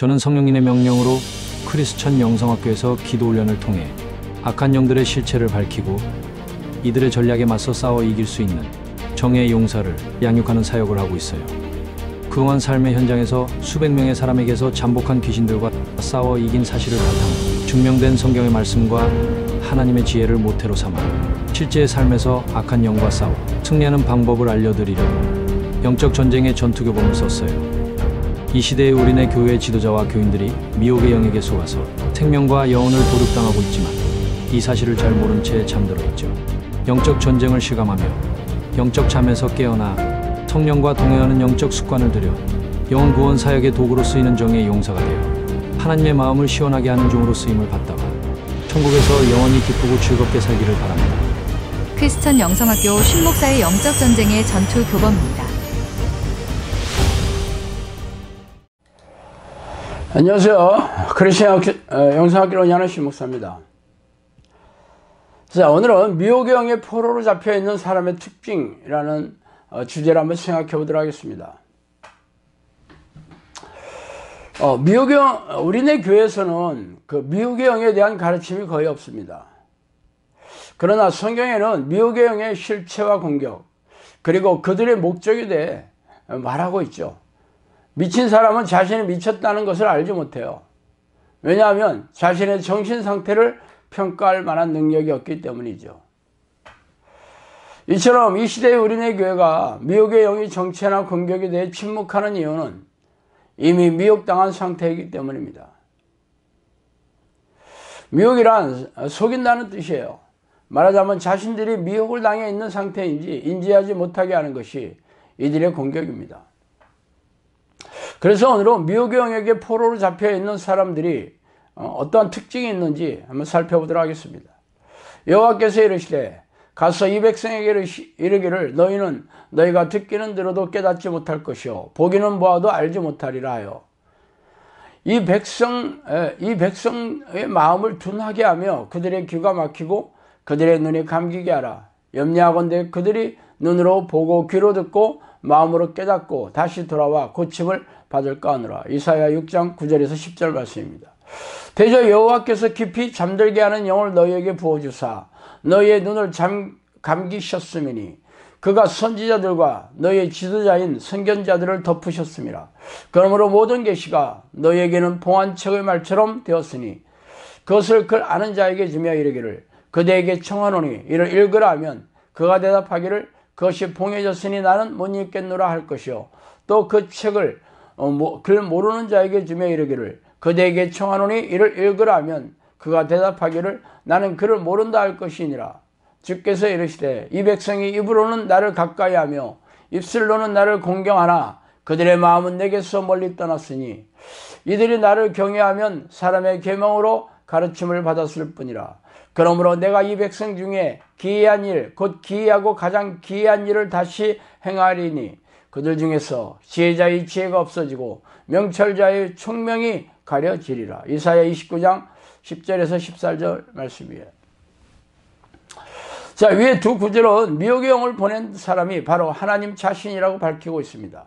저는 성령님의 명령으로 크리스천 영성학교에서 기도 훈련을 통해 악한 영들의 실체를 밝히고 이들의 전략에 맞서 싸워 이길 수 있는 정의의 용사를 양육하는 사역을 하고 있어요. 그동안 삶의 현장에서 수백 명의 사람에게서 잠복한 귀신들과 싸워 이긴 사실을 바탕으로 증명된 성경의 말씀과 하나님의 지혜를 모태로 삼아 실제의 삶에서 악한 영과 싸워 승리하는 방법을 알려드리려고 영적 전쟁의 전투교범을 썼어요. 이 시대의 우리네 교회 지도자와 교인들이 미혹의 영에게 속아서 생명과 영혼을 도륙당하고 있지만 이 사실을 잘 모른 채 잠들어 있죠. 영적 전쟁을 실감하며 영적 잠에서 깨어나 성령과 동행하는 영적 습관을 들여 영혼 구원 사역의 도구로 쓰이는 정의의 용사가 되어 하나님의 마음을 시원하게 하는 종으로 쓰임을 받다가 천국에서 영원히 기쁘고 즐겁게 살기를 바랍니다. 크리스천 영성학교 신목사의 영적 전쟁의 전투 교범입니다. 안녕하세요. 크리스천 영성학교로 연한 신목사입니다. 자, 오늘은 미혹의 영의 포로로 잡혀있는 사람의 특징이라는 주제를 한번 생각해 보도록 하겠습니다. 미혹의 영, 우리네 교회에서는 그 미혹의 영에 대한 가르침이 거의 없습니다. 그러나 성경에는 미혹의 영의 실체와 공격, 그리고 그들의 목적에 대해 말하고 있죠. 미친 사람은 자신이 미쳤다는 것을 알지 못해요. 왜냐하면 자신의 정신 상태를 평가할 만한 능력이 없기 때문이죠. 이처럼 이 시대의 우리네 교회가 미혹의 영이 정체나 공격에 대해 침묵하는 이유는 이미 미혹당한 상태이기 때문입니다. 미혹이란 속인다는 뜻이에요. 말하자면 자신들이 미혹을 당해 있는 상태인지 인지하지 못하게 하는 것이 이들의 공격입니다. 그래서 오늘은 미혹의 영에게 포로로 잡혀 있는 사람들이 어떠한 특징이 있는지 한번 살펴보도록 하겠습니다. 여호와께서 이르시되 가서 이 백성에게 이르기를 너희는 너희가 듣기는 들어도 깨닫지 못할 것이요 보기는 보아도 알지 못하리라 하여 이 백성의 마음을 둔하게 하며 그들의 귀가 막히고 그들의 눈이 감기게 하라. 염려하건대 그들이 눈으로 보고 귀로 듣고 마음으로 깨닫고 다시 돌아와 고침을 받을까 하노라. 이사야 6장 9절에서 10절 말씀입니다. 대저 여호와께서 깊이 잠들게 하는 영을 너희에게 부어주사 너희의 눈을 감기셨음이니 그가 선지자들과 너희의 지도자인 선견자들을 덮으셨음이라. 그러므로 모든 계시가 너희에게는 봉안책의 말처럼 되었으니 그것을 그걸 아는 자에게 주며 이르기를 그대에게 청하노니 이를 읽으라 하면 그가 대답하기를 그것이 봉해졌으니 나는 못 읽겠노라 할 것이요 또 그 책을 글 모르는 자에게 주며 이르기를 그대에게 청하노니 이를 읽으라 하면 그가 대답하기를 나는 그를 모른다 할 것이니라. 주께서 이르시되 이 백성이 입으로는 나를 가까이 하며 입술로는 나를 공경하나 그들의 마음은 내게서 멀리 떠났으니 이들이 나를 경외하면 사람의 계명으로 가르침을 받았을 뿐이라. 그러므로 내가 이 백성 중에 기이한 일, 곧 기이하고 가장 기이한 일을 다시 행하리니 그들 중에서 지혜자의 지혜가 없어지고 명철자의 총명이 가려지리라. 이사야 29장 10절에서 14절 말씀이에요. 자, 위에 두 구절은 미혹의 영을 보낸 사람이 바로 하나님 자신이라고 밝히고 있습니다.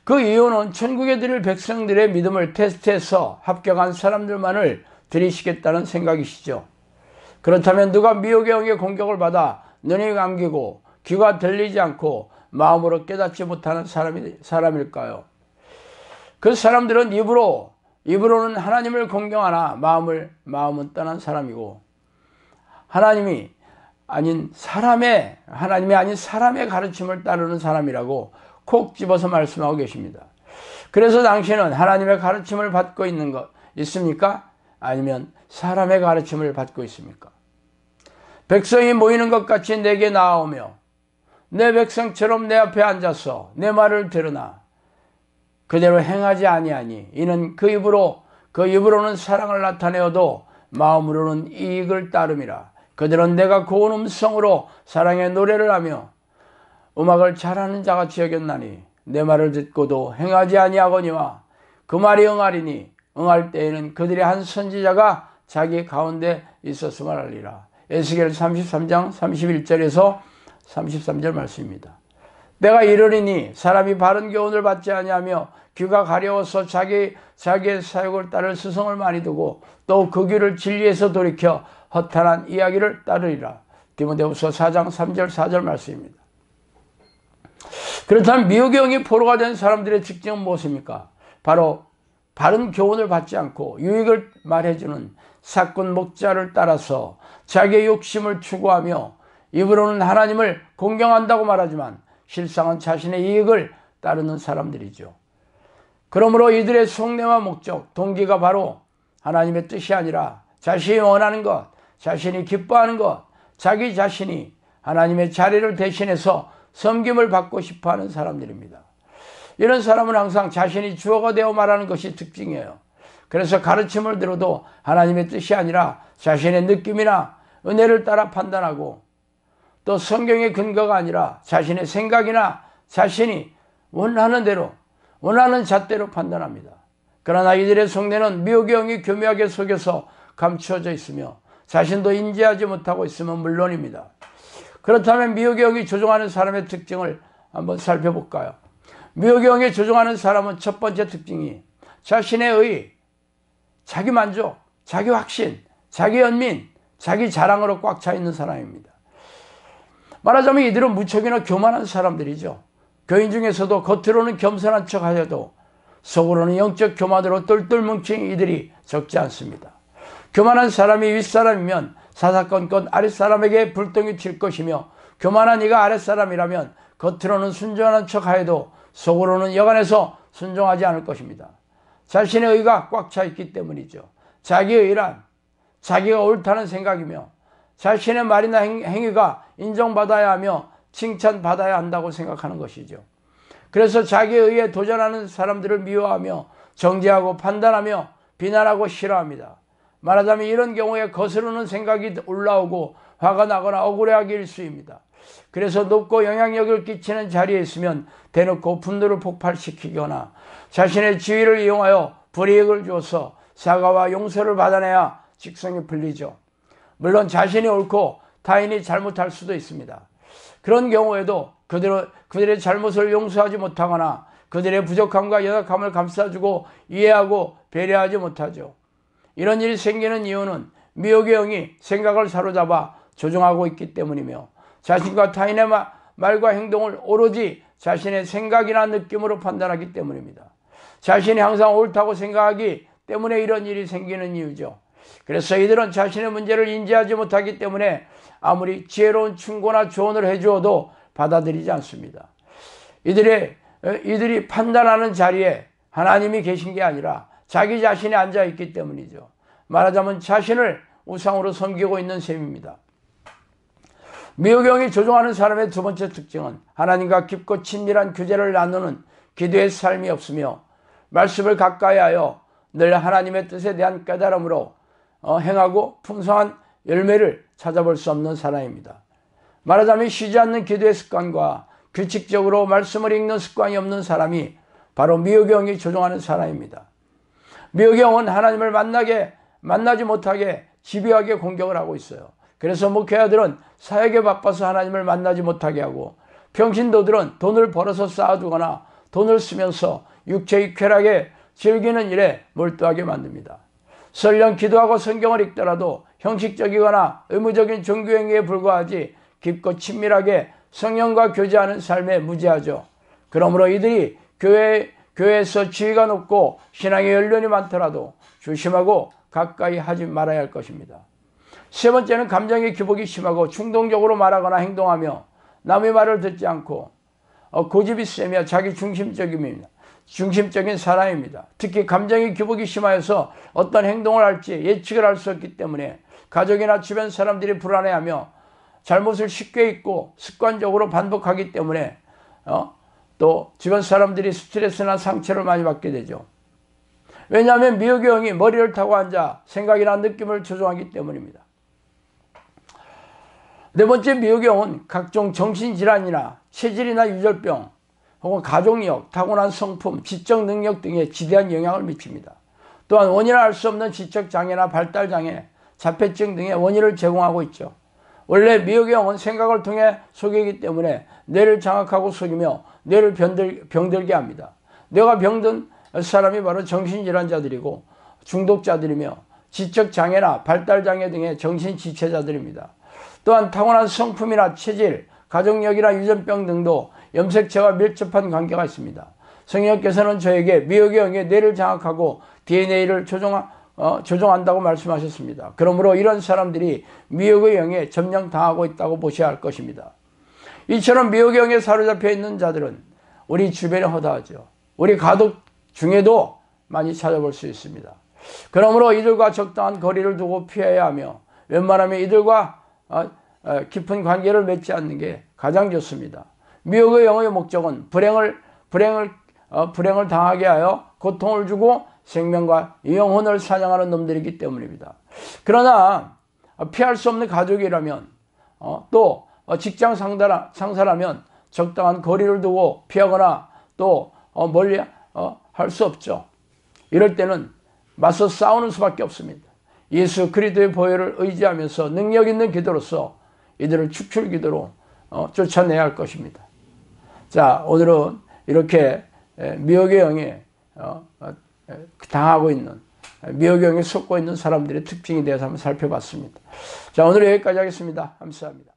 그 이유는 천국에 드릴 백성들의 믿음을 테스트해서 합격한 사람들만을 들이시겠다는 생각이시죠. 그렇다면 누가 미혹의 영의 공격을 받아 눈이 감기고 귀가 들리지 않고 마음으로 깨닫지 못하는 사람일까요? 그 사람들은 입으로는 하나님을 공경하나 마음은 떠난 사람이고 하나님이 아닌 사람의 가르침을 따르는 사람이라고 콕 집어서 말씀하고 계십니다. 그래서 당신은 하나님의 가르침을 받고 있습니까? 아니면 사람의 가르침을 받고 있습니까? 백성이 모이는 것 같이 내게 나아오며 내 백성처럼 내 앞에 앉아서 내 말을 들으나 그대로 행하지 아니하니 이는 그 입으로는 사랑을 나타내어도 마음으로는 이익을 따름이라. 그들은 내가 고운 음성으로 사랑의 노래를 하며 음악을 잘하는 자같이 여겼나니 내 말을 듣고도 행하지 아니하거니와 그 말이 응하리니 응할 때에는 그들의 한 선지자가 자기 가운데 있었음을 알리라. 에스겔 33장 31절에서 33절 말씀입니다. 내가 이르리니 사람이 바른 교훈을 받지 아니하며 귀가 가려워서 자기의 사욕을 따를 스승을 많이 두고 또 그 귀를 진리에서 돌이켜 허탄한 이야기를 따르리라. 디모데후서 4장 3절 4절 말씀입니다. 그렇다면 미혹의 영이 포로가 된 사람들의 특징은 무엇입니까? 바로 바른 교훈을 받지 않고 유익을 말해주는 사꾼 목자를 따라서 자기의 욕심을 추구하며 입으로는 하나님을 공경한다고 말하지만 실상은 자신의 이익을 따르는 사람들이죠. 그러므로 이들의 속내와 목적, 동기가 바로 하나님의 뜻이 아니라 자신이 원하는 것, 자신이 기뻐하는 것, 자기 자신이 하나님의 자리를 대신해서 섬김을 받고 싶어하는 사람들입니다. 이런 사람은 항상 자신이 주어가 되어 말하는 것이 특징이에요. 그래서 가르침을 들어도 하나님의 뜻이 아니라 자신의 느낌이나 은혜를 따라 판단하고 또 성경의 근거가 아니라 자신의 생각이나 자신이 원하는 대로 원하는 잣대로 판단합니다. 그러나 이들의 속내는 미혹의 영이 교묘하게 속여서 감추어져 있으며 자신도 인지하지 못하고 있으면 물론입니다. 그렇다면 미혹의 영이 조종하는 사람의 특징을 한번 살펴볼까요? 미혹의 영이 조종하는 사람은 첫 번째 특징이 자신의 의, 자기 만족, 자기 확신, 자기 연민, 자기 자랑으로 꽉 차 있는 사람입니다. 말하자면 이들은 무척이나 교만한 사람들이죠. 교인 중에서도 겉으로는 겸손한 척 하여도 속으로는 영적 교만으로 똘똘 뭉친 이들이 적지 않습니다. 교만한 사람이 윗사람이면 사사건건 아랫사람에게 불똥이 튈 것이며 교만한 이가 아랫사람이라면 겉으로는 순종하는 척 하여도 속으로는 여간해서 순종하지 않을 것입니다. 자신의 의가 꽉 차 있기 때문이죠. 자기의 의란 자기가 옳다는 생각이며 자신의 말이나 행위가 인정받아야 하며 칭찬받아야 한다고 생각하는 것이죠. 그래서 자기의 의에 도전하는 사람들을 미워하며 정죄하고 판단하며 비난하고 싫어합니다. 말하자면 이런 경우에 거스르는 생각이 올라오고 화가 나거나 억울해하기 일쑤입니다. 그래서 높고 영향력을 끼치는 자리에 있으면 대놓고 분노를 폭발시키거나 자신의 지위를 이용하여 불이익을 주어서 사과와 용서를 받아내야 직성이 풀리죠. 물론 자신이 옳고 타인이 잘못할 수도 있습니다. 그런 경우에도 그들의 잘못을 용서하지 못하거나 그들의 부족함과 연약함을 감싸주고 이해하고 배려하지 못하죠. 이런 일이 생기는 이유는 미혹의 영이 생각을 사로잡아 조종하고 있기 때문이며 자신과 타인의 말과 행동을 오로지 자신의 생각이나 느낌으로 판단하기 때문입니다. 자신이 항상 옳다고 생각하기 때문에 이런 일이 생기는 이유죠. 그래서 이들은 자신의 문제를 인지하지 못하기 때문에 아무리 지혜로운 충고나 조언을 해주어도 받아들이지 않습니다. 이들이 판단하는 자리에 하나님이 계신 게 아니라 자기 자신이 앉아있기 때문이죠. 말하자면 자신을 우상으로 섬기고 있는 셈입니다. 미혹의 영이 조종하는 사람의 두 번째 특징은 하나님과 깊고 친밀한 교제를 나누는 기도의 삶이 없으며 말씀을 가까이 하여 늘 하나님의 뜻에 대한 깨달음으로 행하고 풍성한 열매를 찾아볼 수 없는 사람입니다. 말하자면 쉬지 않는 기도의 습관과 규칙적으로 말씀을 읽는 습관이 없는 사람이 바로 미혹의 영이 조종하는 사람입니다. 미혹의 영은 하나님을 만나지 못하게 집요하게 공격을 하고 있어요. 그래서 목회자들은 사역에 바빠서 하나님을 만나지 못하게 하고 평신도들은 돈을 벌어서 쌓아두거나 돈을 쓰면서 육체의 쾌락에 즐기는 일에 몰두하게 만듭니다. 설령 기도하고 성경을 읽더라도 형식적이거나 의무적인 종교행위에 불과하지 깊고 친밀하게 성령과 교제하는 삶에 무지하죠. 그러므로 이들이 교회에서 지위가 높고 신앙의 연륜이 많더라도 조심하고 가까이 하지 말아야 할 것입니다. 세 번째는 감정의 기복이 심하고 충동적으로 말하거나 행동하며 남의 말을 듣지 않고 고집이 세며 자기 중심적인 사람입니다. 특히 감정의 기복이 심하여서 어떤 행동을 할지 예측을 할 수 없기 때문에 가족이나 주변 사람들이 불안해하며 잘못을 쉽게 잊고 습관적으로 반복하기 때문에 또 주변 사람들이 스트레스나 상처를 많이 받게 되죠. 왜냐하면 미혹의 영이 머리를 타고 앉아 생각이나 느낌을 조종하기 때문입니다. 네 번째, 미혹의 영은 각종 정신질환이나 체질이나 유절병 혹은 가족력, 타고난 성품, 지적 능력 등에 지대한 영향을 미칩니다. 또한 원인을 알 수 없는 지적장애나 발달장애, 자폐증 등의 원인을 제공하고 있죠. 원래 미혹의 영은 생각을 통해 속이기 때문에 뇌를 장악하고 속이며 뇌를 병들게 합니다. 뇌가 병든 사람이 바로 정신질환자들이고 중독자들이며 지적장애나 발달장애 등의 정신지체자들입니다. 또한 타고난 성품이나 체질, 가족력이나 유전병 등도 염색체와 밀접한 관계가 있습니다. 성령께서는 저에게 미혹의 영에 뇌를 장악하고 DNA를 조종한다고 말씀하셨습니다. 그러므로 이런 사람들이 미혹의 영에 점령당하고 있다고 보셔야 할 것입니다. 이처럼 미혹의 영에 사로잡혀 있는 자들은 우리 주변에 허다하죠. 우리 가족 중에도 많이 찾아볼 수 있습니다. 그러므로 이들과 적당한 거리를 두고 피해야 하며 웬만하면 이들과 깊은 관계를 맺지 않는 게 가장 좋습니다. 미혹의 영의 목적은 불행을 당하게 하여 고통을 주고 생명과 영혼을 사냥하는 놈들이기 때문입니다. 그러나 피할 수 없는 가족이라면 또 직장 상사라면 적당한 거리를 두고 피하거나 또 멀리 할 수 없죠. 이럴 때는 맞서 싸우는 수밖에 없습니다. 예수 그리스도의 보혈을 의지하면서 능력 있는 기도로서 이들을 축출기도로 쫓아내야 할 것입니다. 자, 오늘은 이렇게 미혹의 영에 당하고 있는, 미혹의 영에 속고 있는 사람들의 특징에 대해서 한번 살펴봤습니다. 자, 오늘 여기까지 하겠습니다. 감사합니다.